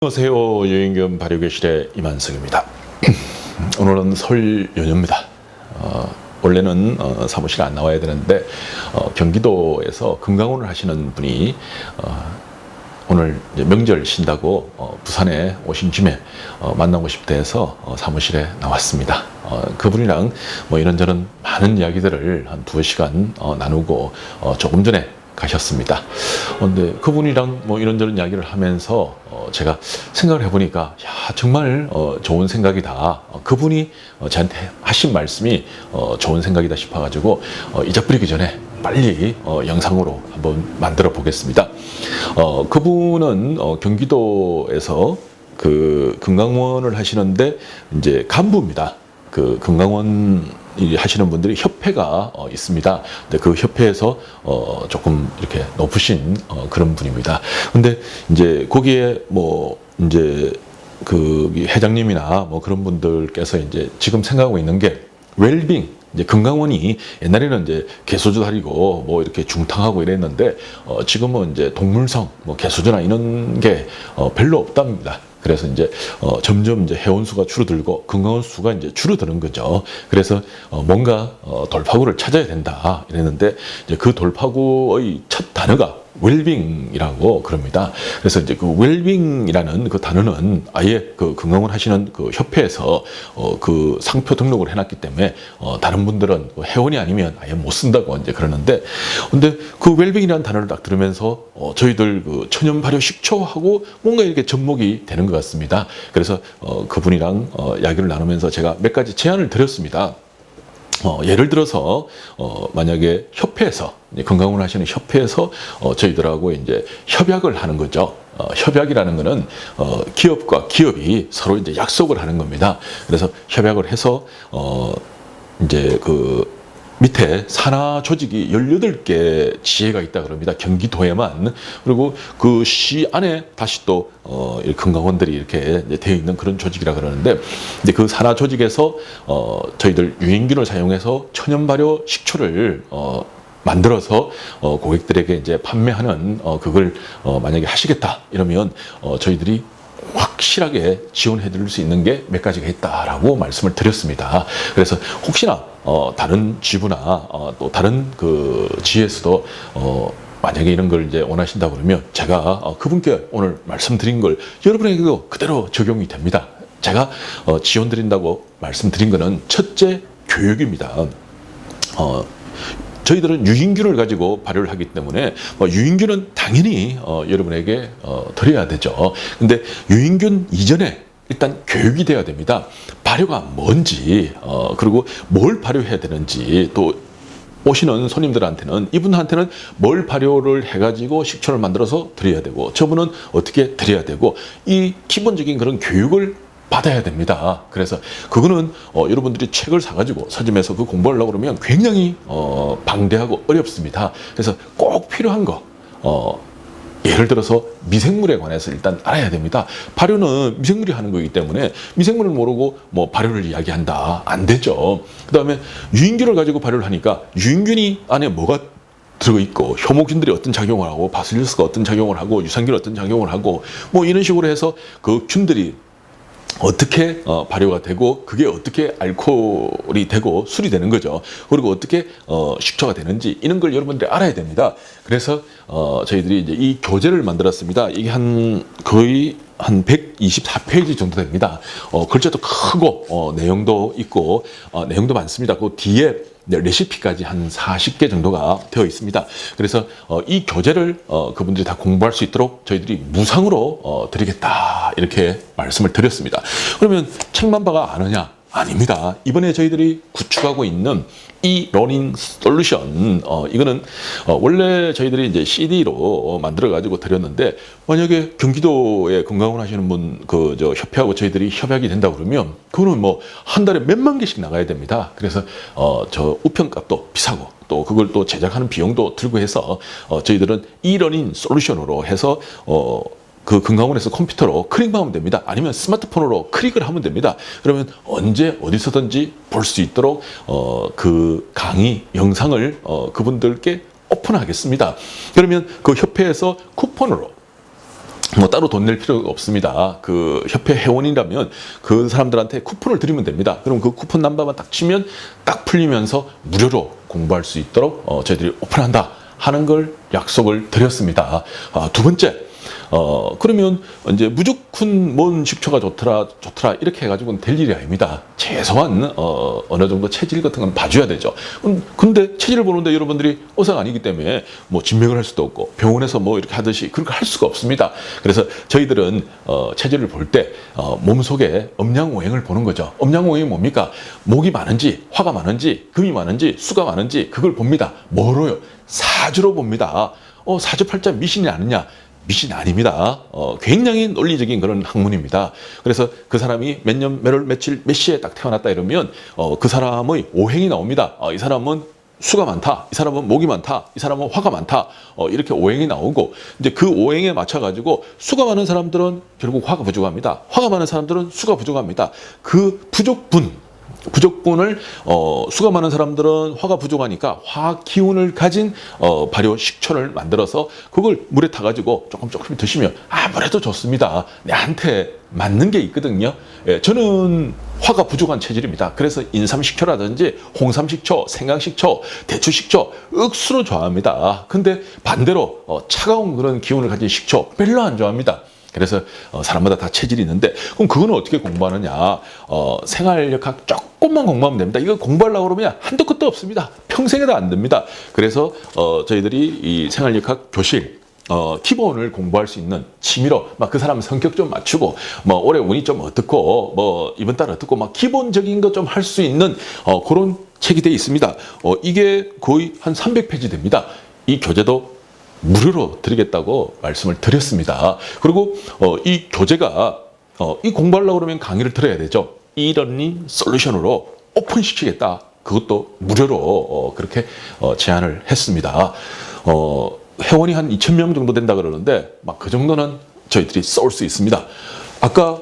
안녕하세요. 여행겸 발효교실의 이만석입니다. 오늘은 설 연휴입니다. 원래는 사무실에 안 나와야 되는데 경기도에서 금강원을 하시는 분이 오늘 이제 명절 쉰다고 부산에 오신 김에 만나고 싶다 해서 사무실에 나왔습니다. 그분이랑 뭐 이런저런 많은 이야기들을 한 2시간 나누고 조금 전에 가셨습니다. 근데 그분이랑 뭐 이런저런 이야기를 하면서 제가 생각을 해보니까 야, 정말 좋은 생각이다. 그분이 저한테 하신 말씀이 좋은 생각이다 싶어가지고 잊어버리기 전에 빨리 영상으로 한번 만들어 보겠습니다. 그분은 경기도에서 그 금강원을 하시는데 이제 간부입니다. 그 금강원 하시는 분들이 협회가 있습니다. 근데 그 협회에서 조금 이렇게 높으신 그런 분입니다. 근데 이제 거기에 뭐 이제 그 회장님이나 뭐 그런 분들께서 이제 지금 생각하고 있는 게 웰빙, 이제 금강원이 옛날에는 이제 개소주 다리고 뭐 이렇게 중탕하고 이랬는데 지금은 이제 동물성, 뭐 개소주나 이런 게 별로 없답니다. 그래서 이제 점점 이제 회원 수가 줄어들고 금강원 수가 이제 줄어드는 거죠. 그래서 뭔가 돌파구를 찾아야 된다 이랬는데 이제 그 돌파구의 첫 단어가 웰빙이라고 그럽니다. 그래서 이제 그 웰빙이라는 그 단어는 아예 그 금강원 하시는 그 협회에서 그 상표 등록을 해놨기 때문에 다른 분들은 회원이 아니면 아예 못 쓴다고 이제 그러는데, 근데 그 웰빙이라는 단어를 딱 들으면서 저희들 그 천연 발효 식초하고 뭔가 이렇게 접목이 되는 것 같습니다. 그래서 그분이랑 이야기를 나누면서 제가 몇 가지 제안을 드렸습니다. 예를 들어서 만약에 협회에서 건강을 하시는 협회에서 저희들하고 이제 협약을 하는 거죠. 협약이라는 거는 기업과 기업이 서로 이제 약속을 하는 겁니다. 그래서 협약을 해서 이제 그 밑에 산하 조직이 18개 지회가 있다 그럽니다. 경기도에만. 그리고 그 시 안에 다시 또 금강원들이 이렇게 되어 있는 그런 조직이라 그러는데, 근데 그 산하 조직에서 저희들 유인균을 사용해서 천연 발효 식초를 만들어서 고객들에게 이제 판매하는 그걸 만약에 하시겠다 이러면 저희들이 확실하게 지원해 드릴 수 있는 게 몇 가지가 있다라고 말씀을 드렸습니다. 그래서 혹시나 다른 지부나 또 다른 그 지에서도 만약에 이런 걸 이제 원하신다 그러면 제가 그분께 오늘 말씀드린 걸 여러분에게도 그대로 적용이 됩니다. 제가 지원 드린다고 말씀드린 거는 첫째 교육입니다. 저희들은 유인균을 가지고 발효를 하기 때문에 유인균은 당연히 여러분에게 드려야 되죠. 근데 유인균 이전에 일단 교육이 돼야 됩니다. 발효가 뭔지, 그리고 뭘 발효해야 되는지, 또 오시는 손님들한테는 이분한테는 뭘 발효를 해가지고 식초를 만들어서 드려야 되고 저분은 어떻게 드려야 되고, 이 기본적인 그런 교육을 받아야 됩니다. 그래서 그거는 여러분들이 책을 사가지고 서점에서 그 공부하려고 그러면 굉장히 방대하고 어렵습니다. 그래서 꼭 필요한 거, 예를 들어서 미생물에 관해서 일단 알아야 됩니다. 발효는 미생물이 하는 거기 때문에 미생물을 모르고 뭐 발효를 이야기한다, 안 되죠. 그 다음에 유인균을 가지고 발효를 하니까 유인균이 안에 뭐가 들어가 있고 효모균들이 어떤 작용을 하고 바실루스가 어떤 작용을 하고 유산균이 어떤 작용을 하고 뭐 이런 식으로 해서 그 균들이 어떻게 발효가 되고 그게 어떻게 알코올이 되고 술이 되는 거죠. 그리고 어떻게 식초가 되는지 이런 걸 여러분들이 알아야 됩니다. 그래서 저희들이 이제 이 교재를 만들었습니다. 이게 거의 한 124페이지 정도 됩니다. 글자도 크고 내용도 있고 내용도 많습니다. 그 뒤에 레시피까지 한 40개 정도가 되어 있습니다. 그래서 이 교재를 그분들이 다 공부할 수 있도록 저희들이 무상으로 드리겠다 이렇게 말씀을 드렸습니다. 그러면 책만 봐가 아느냐? 아닙니다. 이번에 저희들이 구축하고 있는 이 러닝 솔루션, 이거는 원래 저희들이 이제 CD로 만들어 가지고 드렸는데, 만약에 경기도에 건강을 하시는 분 저 협회하고 저희들이 협약이 된다 그러면 그거는 뭐 한 달에 몇만 개씩 나가야 됩니다. 그래서 저 우편값도 비싸고 또 그걸 또 제작하는 비용도 들고 해서 저희들은 이 러닝 솔루션으로 해서 그 금강원에서 컴퓨터로 클릭만 하면 됩니다. 아니면 스마트폰으로 클릭을 하면 됩니다. 그러면 언제 어디서든지 볼 수 있도록 그 강의 영상을 그분들께 오픈하겠습니다. 그러면 그 협회에서 쿠폰으로 뭐 따로 돈 낼 필요가 없습니다. 그 협회 회원이라면 그 사람들한테 쿠폰을 드리면 됩니다. 그럼 그 쿠폰 넘버만 딱 치면 딱 풀리면서 무료로 공부할 수 있도록 저희들이 오픈한다 하는 걸 약속을 드렸습니다. 두 번째, 그러면 이제 무조건 뭔 식초가 좋더라 이렇게 해가지고는 될 일이 아닙니다. 최소한 어느 정도 체질 같은 건 봐줘야 되죠. 근데 체질을 보는데 여러분들이 의사가 아니기 때문에 뭐 진맥을 할 수도 없고 병원에서 뭐 이렇게 하듯이 그렇게 할 수가 없습니다. 그래서 저희들은 체질을 볼 때 몸속에 음양오행을 보는 거죠. 음양오행이 뭡니까? 목이 많은지 화가 많은지 금이 많은지 수가 많은지 그걸 봅니다. 뭐로요? 사주로 봅니다. 사주팔자 미신이 아니냐? 미신 아닙니다. 굉장히 논리적인 그런 학문입니다. 그래서 그 사람이 몇 년, 몇 월, 며칠, 몇 시에 딱 태어났다 이러면 그 사람의 오행이 나옵니다. 이 사람은 수가 많다. 이 사람은 목이 많다. 이 사람은 화가 많다. 이렇게 오행이 나오고 이제 그 오행에 맞춰 가지고 수가 많은 사람들은 결국 화가 부족합니다. 화가 많은 사람들은 수가 부족합니다. 그 부족분을 수가 많은 사람들은 화가 부족하니까 화 기운을 가진 발효 식초를 만들어서 그걸 물에 타가지고 조금 드시면 아무래도 좋습니다. 내한테 맞는 게 있거든요. 예, 저는 화가 부족한 체질입니다. 그래서 인삼식초라든지 홍삼식초, 생강식초, 대추식초 억수로 좋아합니다. 근데 반대로 차가운 그런 기운을 가진 식초 별로 안 좋아합니다. 그래서 사람마다 다 체질이 있는데 그럼 그거는 어떻게 공부하느냐? 생활역학 조금만 공부하면 됩니다. 이거 공부하려고 그러면 한도 끝도 없습니다. 평생에도 안 됩니다. 그래서 저희들이 이 생활역학 교실 기본을 공부할 수 있는 취미로 막 그 사람 성격 좀 맞추고 뭐 올해 운이 좀 어떻고 뭐 이번 달 어떻고 막 기본적인 거 좀 할 수 있는 그런 책이 되어 있습니다. 이게 거의 한 300페이지 됩니다. 이 교재도 무료로 드리겠다고 말씀을 드렸습니다. 그리고 이 교재가 이 공부하려고 그러면 강의를 들어야 되죠. 이러닝 솔루션으로 오픈시키겠다. 그것도 무료로 그렇게 제안을 했습니다. 회원이 한 2,000명 정도 된다 그러는데 막 그 정도는 저희들이 쏠 수 있습니다. 아까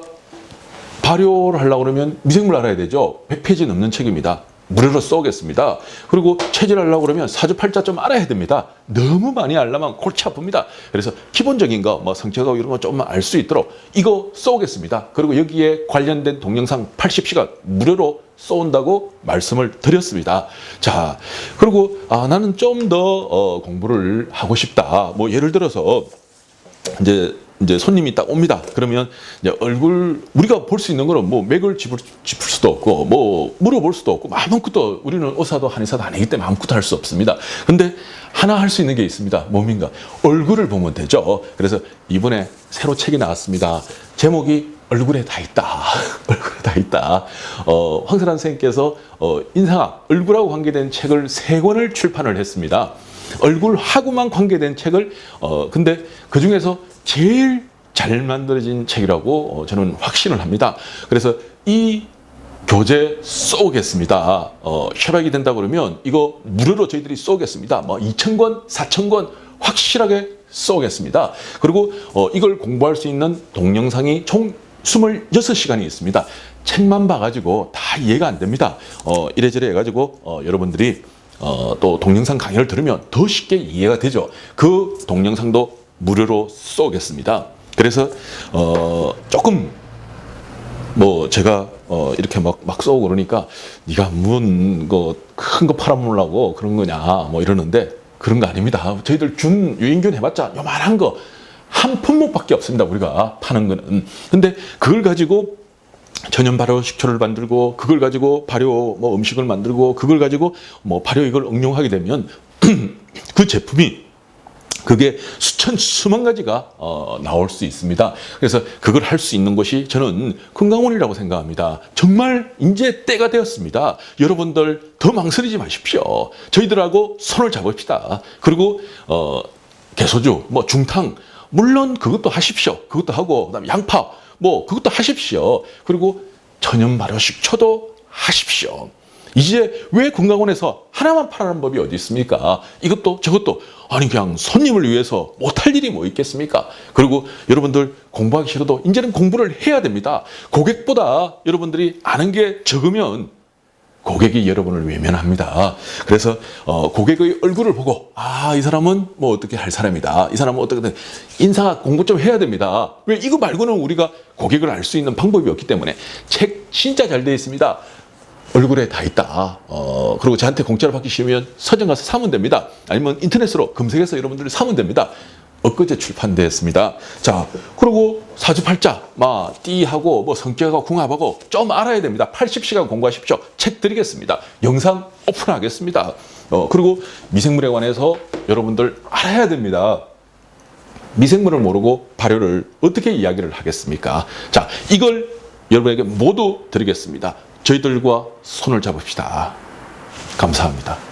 발효를 하려고 그러면 미생물 알아야 되죠. 100페이지 넘는 책입니다. 무료로 쏘겠습니다. 그리고 체질하려고 그러면 사주팔자 좀 알아야 됩니다. 너무 많이 알려면 골치 아픕니다. 그래서 기본적인 거, 뭐 성격하고 이런 거 좀만 알 수 있도록 이거 쏘겠습니다. 그리고 여기에 관련된 동영상 80시간 무료로 쏘온다고 말씀을 드렸습니다. 자, 그리고 나는 좀 더 공부를 하고 싶다. 뭐 예를 들어서 이제 손님이 딱 옵니다. 그러면 이제 얼굴 우리가 볼 수 있는 거는 뭐 맥을 짚을 수도 없고 뭐 물어볼 수도 없고 아무것도 우리는 의사도 한의사도 아니기 때문에 아무것도 할 수 없습니다. 근데 하나 할 수 있는 게 있습니다. 몸인가? 얼굴을 보면 되죠. 그래서 이번에 새로 책이 나왔습니다. 제목이 얼굴에 다 있다. 얼굴에 다 있다. 황설한 선생님께서 인상학, 얼굴하고 관계된 책을 3권을 출판을 했습니다. 얼굴하고만 관계된 책을 근데 그 중에서 제일 잘 만들어진 책이라고 저는 확신을 합니다. 그래서 이 교재 쏘겠습니다. 협약이 된다 그러면 이거 무료로 저희들이 쏘겠습니다. 뭐 2,000권, 4,000권 확실하게 쏘겠습니다. 그리고 이걸 공부할 수 있는 동영상이 총 26시간이 있습니다. 책만 봐가지고 다 이해가 안 됩니다. 이래저래 해가지고 여러분들이 또 동영상 강의를 들으면 더 쉽게 이해가 되죠. 그 동영상도 무료로 쏘겠습니다. 그래서 조금 뭐 제가 이렇게 막 쏘고 그러니까 네가 뭔 큰 거 팔아먹으려고 그런 거냐 뭐 이러는데 그런 거 아닙니다. 저희들 준 유인균 해봤자 요만한 거 한 품목밖에 없습니다. 우리가 파는 거는. 근데 그걸 가지고 천연 발효 식초를 만들고 그걸 가지고 발효 뭐 음식을 만들고 그걸 가지고 뭐 발효 이걸 응용하게 되면 그 제품이 그게 수만 가지가 나올 수 있습니다. 그래서 그걸 할 수 있는 곳이 저는 건강원이라고 생각합니다. 정말 이제 때가 되었습니다. 여러분들 더 망설이지 마십시오. 저희들하고 손을 잡읍시다. 그리고 개소주, 뭐 중탕 물론 그것도 하십시오. 그것도 하고 그다음에 양파 뭐 그것도 하십시오. 그리고 천연 발효 식초도 하십시오. 이제 왜 건강원에서 하나만 팔아는 법이 어디 있습니까? 이것도 저것도 아니 그냥 손님을 위해서 못할 일이 뭐 있겠습니까? 그리고 여러분들 공부하기 싫어도 이제는 공부를 해야 됩니다. 고객보다 여러분들이 아는 게 적으면 고객이 여러분을 외면합니다. 그래서 고객의 얼굴을 보고 이 사람은 뭐 어떻게 할 사람이다. 이 사람은 어떻게든 인사 공부 좀 해야 됩니다. 왜 이거 말고는 우리가 고객을 알 수 있는 방법이 없기 때문에 책 진짜 잘 되어 있습니다. 얼굴에 다 있다. 그리고 저한테 공짜로 받기 싫으면 서점 가서 사면 됩니다. 아니면 인터넷으로 검색해서 여러분들이 사면 됩니다. 엊그제 출판되었습니다. 자, 그리고 사주팔자, 띠하고 뭐 성격하고 궁합하고 좀 알아야 됩니다. 80시간 공부하십시오. 책 드리겠습니다. 영상 오픈하겠습니다. 그리고 미생물에 관해서 여러분들 알아야 됩니다. 미생물을 모르고 발효를 어떻게 이야기를 하겠습니까? 자, 이걸 여러분에게 모두 드리겠습니다. 저희들과 손을 잡읍시다. 감사합니다.